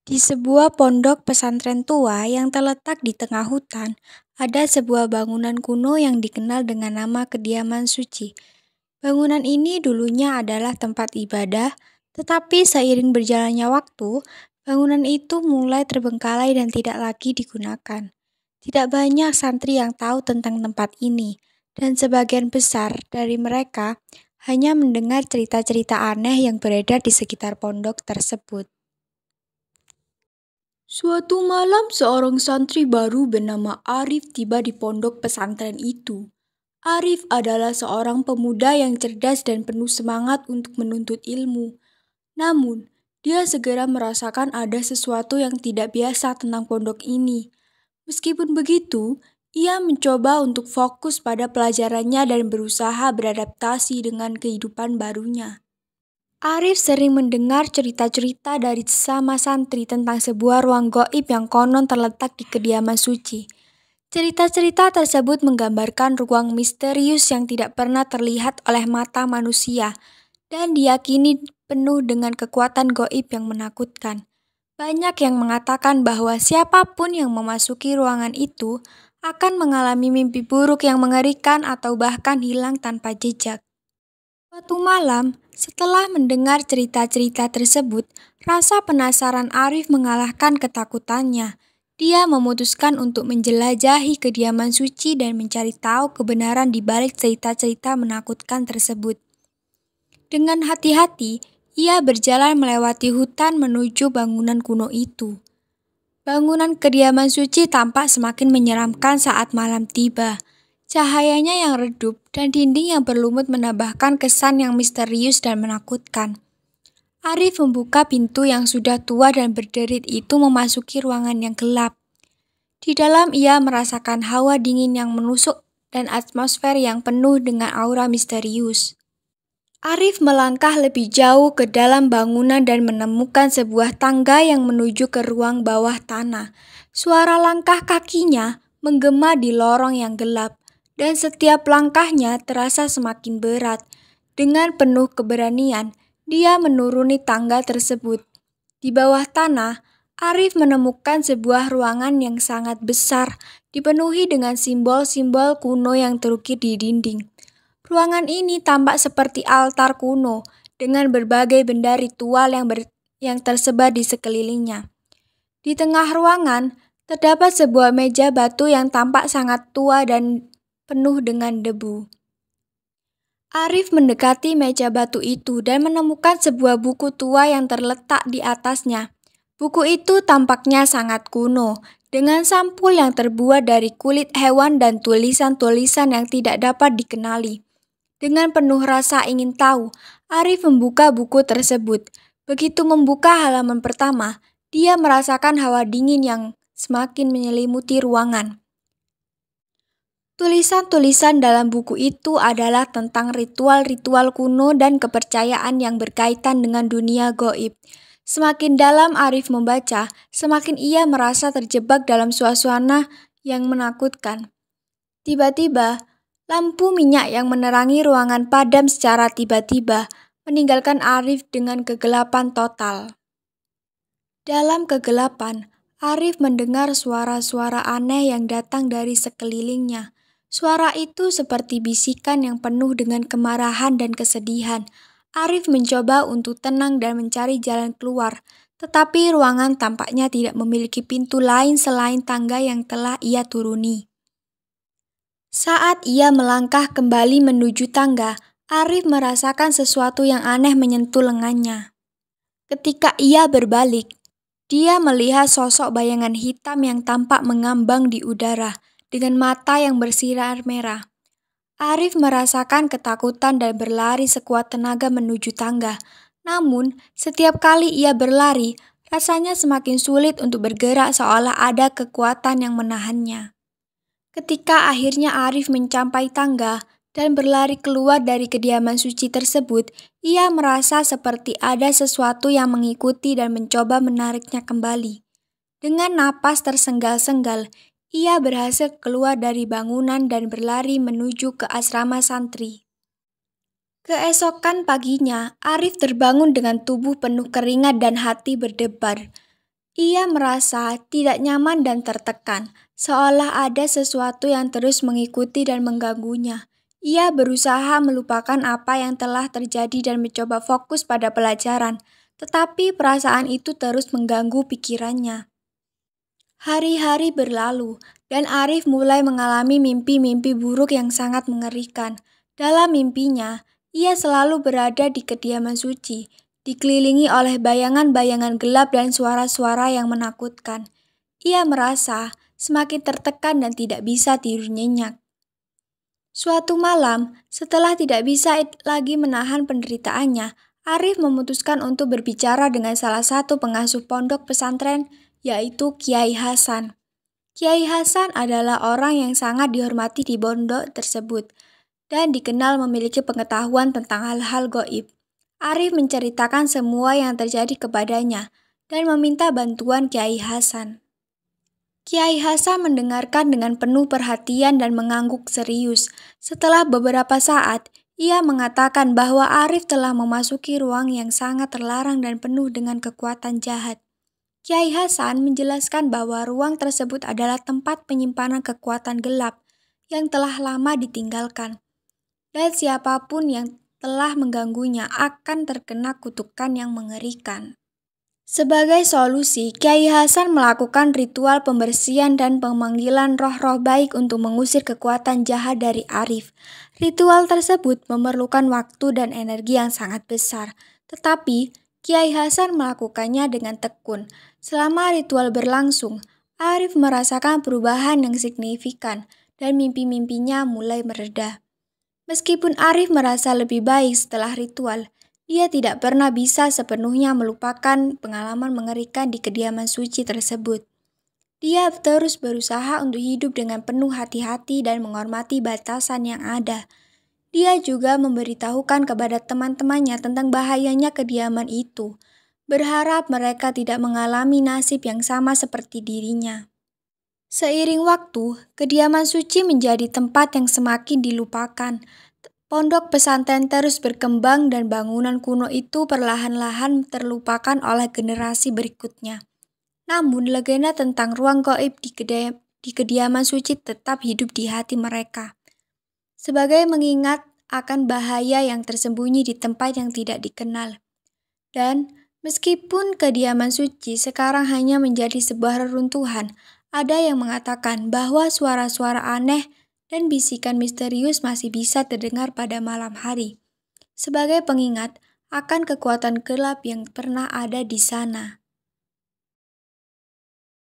Di sebuah pondok pesantren tua yang terletak di tengah hutan, ada sebuah bangunan kuno yang dikenal dengan nama Kediaman Suci. Bangunan ini dulunya adalah tempat ibadah, tetapi seiring berjalannya waktu, bangunan itu mulai terbengkalai dan tidak lagi digunakan. Tidak banyak santri yang tahu tentang tempat ini, dan sebagian besar dari mereka hanya mendengar cerita-cerita aneh yang beredar di sekitar pondok tersebut. Suatu malam, seorang santri baru bernama Arif tiba di pondok pesantren itu. Arif adalah seorang pemuda yang cerdas dan penuh semangat untuk menuntut ilmu. Namun, dia segera merasakan ada sesuatu yang tidak biasa tentang pondok ini. Meskipun begitu, ia mencoba untuk fokus pada pelajarannya dan berusaha beradaptasi dengan kehidupan barunya. Arif sering mendengar cerita-cerita dari sesama santri tentang sebuah ruang gaib yang konon terletak di kediaman suci. Cerita-cerita tersebut menggambarkan ruang misterius yang tidak pernah terlihat oleh mata manusia dan diyakini penuh dengan kekuatan gaib yang menakutkan. Banyak yang mengatakan bahwa siapapun yang memasuki ruangan itu akan mengalami mimpi buruk yang mengerikan atau bahkan hilang tanpa jejak. Suatu malam, setelah mendengar cerita-cerita tersebut, rasa penasaran Arif mengalahkan ketakutannya. Dia memutuskan untuk menjelajahi kediaman suci dan mencari tahu kebenaran di balik cerita-cerita menakutkan tersebut. Dengan hati-hati, ia berjalan melewati hutan menuju bangunan kuno itu. Bangunan kediaman suci tampak semakin menyeramkan saat malam tiba. Cahayanya yang redup dan dinding yang berlumut menambahkan kesan yang misterius dan menakutkan. Arif membuka pintu yang sudah tua dan berderit itu memasuki ruangan yang gelap. Di dalam ia merasakan hawa dingin yang menusuk dan atmosfer yang penuh dengan aura misterius. Arif melangkah lebih jauh ke dalam bangunan dan menemukan sebuah tangga yang menuju ke ruang bawah tanah. Suara langkah kakinya menggema di lorong yang gelap, dan setiap langkahnya terasa semakin berat. Dengan penuh keberanian, dia menuruni tangga tersebut. Di bawah tanah, Arif menemukan sebuah ruangan yang sangat besar, dipenuhi dengan simbol-simbol kuno yang terukir di dinding. Ruangan ini tampak seperti altar kuno dengan berbagai benda ritual yang tersebar di sekelilingnya. Di tengah ruangan terdapat sebuah meja batu yang tampak sangat tua dan penuh dengan debu. Arif mendekati meja batu itu dan menemukan sebuah buku tua yang terletak di atasnya. Buku itu tampaknya sangat kuno, dengan sampul yang terbuat dari kulit hewan dan tulisan-tulisan yang tidak dapat dikenali. Dengan penuh rasa ingin tahu, Arif membuka buku tersebut. Begitu membuka halaman pertama, dia merasakan hawa dingin yang semakin menyelimuti ruangan. Tulisan-tulisan dalam buku itu adalah tentang ritual-ritual kuno dan kepercayaan yang berkaitan dengan dunia gaib. Semakin dalam Arif membaca, semakin ia merasa terjebak dalam suasana yang menakutkan. Tiba-tiba, lampu minyak yang menerangi ruangan padam secara tiba-tiba, meninggalkan Arif dengan kegelapan total. Dalam kegelapan, Arif mendengar suara-suara aneh yang datang dari sekelilingnya. Suara itu seperti bisikan yang penuh dengan kemarahan dan kesedihan. Arif mencoba untuk tenang dan mencari jalan keluar, tetapi ruangan tampaknya tidak memiliki pintu lain selain tangga yang telah ia turuni. Saat ia melangkah kembali menuju tangga, Arif merasakan sesuatu yang aneh menyentuh lengannya. Ketika ia berbalik, dia melihat sosok bayangan hitam yang tampak mengambang di udara dengan mata yang bersinar merah. Arif merasakan ketakutan dan berlari sekuat tenaga menuju tangga. Namun, setiap kali ia berlari, rasanya semakin sulit untuk bergerak seolah ada kekuatan yang menahannya. Ketika akhirnya Arif mencapai tangga dan berlari keluar dari kediaman suci tersebut, ia merasa seperti ada sesuatu yang mengikuti dan mencoba menariknya kembali. Dengan napas tersenggal-senggal, ia berhasil keluar dari bangunan dan berlari menuju ke asrama santri. Keesokan paginya, Arif terbangun dengan tubuh penuh keringat dan hati berdebar. Ia merasa tidak nyaman dan tertekan, seolah ada sesuatu yang terus mengikuti dan mengganggunya. Ia berusaha melupakan apa yang telah terjadi dan mencoba fokus pada pelajaran, tetapi perasaan itu terus mengganggu pikirannya. Hari-hari berlalu, dan Arif mulai mengalami mimpi-mimpi buruk yang sangat mengerikan. Dalam mimpinya, ia selalu berada di kediaman suci, dikelilingi oleh bayangan-bayangan gelap dan suara-suara yang menakutkan. Ia merasa semakin tertekan dan tidak bisa tidur nyenyak. Suatu malam, setelah tidak bisa lagi menahan penderitaannya, Arif memutuskan untuk berbicara dengan salah satu pengasuh pondok pesantren, yaitu Kiai Hasan. Kiai Hasan adalah orang yang sangat dihormati di pondok tersebut dan dikenal memiliki pengetahuan tentang hal-hal gaib. Arif menceritakan semua yang terjadi kepadanya dan meminta bantuan Kiai Hasan. Kiai Hasan mendengarkan dengan penuh perhatian dan mengangguk serius. Setelah beberapa saat, ia mengatakan bahwa Arif telah memasuki ruang yang sangat terlarang dan penuh dengan kekuatan jahat. Kiai Hasan menjelaskan bahwa ruang tersebut adalah tempat penyimpanan kekuatan gelap yang telah lama ditinggalkan, dan siapapun yang telah mengganggunya akan terkena kutukan yang mengerikan. Sebagai solusi, Kiai Hasan melakukan ritual pembersihan dan pemanggilan roh-roh baik untuk mengusir kekuatan jahat dari Arif. Ritual tersebut memerlukan waktu dan energi yang sangat besar, tetapi Kiai Hasan melakukannya dengan tekun. Selama ritual berlangsung, Arif merasakan perubahan yang signifikan dan mimpi-mimpinya mulai mereda. Meskipun Arif merasa lebih baik setelah ritual, dia tidak pernah bisa sepenuhnya melupakan pengalaman mengerikan di kediaman suci tersebut. Dia terus berusaha untuk hidup dengan penuh hati-hati dan menghormati batasan yang ada. Dia juga memberitahukan kepada teman-temannya tentang bahayanya kediaman itu, berharap mereka tidak mengalami nasib yang sama seperti dirinya. Seiring waktu, kediaman suci menjadi tempat yang semakin dilupakan. Pondok pesantren terus berkembang dan bangunan kuno itu perlahan-lahan terlupakan oleh generasi berikutnya. Namun, legenda tentang ruang gaib di kediaman suci tetap hidup di hati mereka, sebagai mengingat akan bahaya yang tersembunyi di tempat yang tidak dikenal. Dan meskipun kediaman suci sekarang hanya menjadi sebuah reruntuhan, ada yang mengatakan bahwa suara-suara aneh dan bisikan misterius masih bisa terdengar pada malam hari, sebagai pengingat akan kekuatan gelap yang pernah ada di sana.